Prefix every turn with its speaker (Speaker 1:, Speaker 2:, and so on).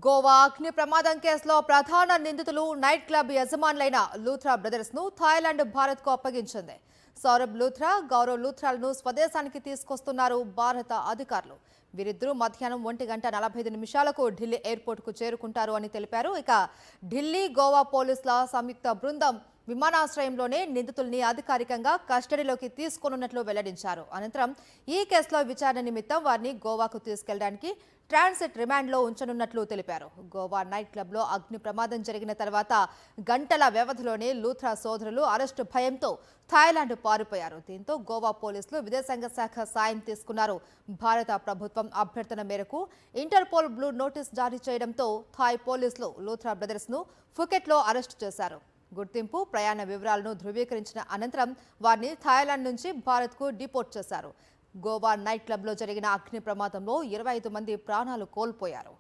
Speaker 1: గోవా అగ్ని ప్రమాదం కేసులో ప్రధాన నిందితులు నైట్ క్లబ్ యజమానులైన లూథ్రా బ్రదర్స్ ను థాయిలాండ్ భారత్ కు అప్పగించింది. సౌరభ్ లూథ్రా, గౌరవ్ లూథ్రాలను స్వదేశానికి తీసుకొస్తున్నారు భారత అధికారులు. వీరిద్దరూ మధ్యాహ్నం 1:45 ఢిల్లీ ఎయిర్పోర్ట్ కు చేరుకుంటారు అని తెలిపారు. ఇక ఢిల్లీ, గోవా పోలీసుల సంయుక్త బృందం విమానాశ్రయంలోనే నిందితుల్ని అధికారికంగా కస్టడీలోకి తీసుకోనున్నట్లు వెల్లడించారు. అనంతరం ఈ కేసులో విచారణ నిమిత్తం వారిని గోవాకు తీసుకెళ్లడానికి ట్రాన్సిట్ రిమాండ్లో ఉంచనున్నట్లు తెలిపారు. గోవా నైట్ క్లబ్లో అగ్ని ప్రమాదం జరిగిన తర్వాత గంటల వ్యవధిలోనే లూథ్రా సోదరులు అరెస్టు భయంతో థాయిలాండ్ పారిపోయారు. దీంతో గోవా పోలీసులు విదేశాంగ శాఖ సాయం తీసుకున్నారు. భారత ప్రభుత్వం అభ్యర్థన మేరకు ఇంటర్పోల్ బ్లూ నోటీస్ జారీ చేయడంతో థాయ్ పోలీసులు లూథ్రా బ్రదర్స్ ను ఫుకెట్లో అరెస్టు చేశారు. గుర్తింపు, ప్రయాణ వివరాలను ధృవీకరించిన అనంతరం వారిని థాయిలాండ్ నుంచి భారత్కు డిపోర్ట్ చేశారు. గోవా నైట్ క్లబ్లో జరిగిన అగ్ని ప్రమాదంలో 25 మంది ప్రాణాలు కోల్పోయారు.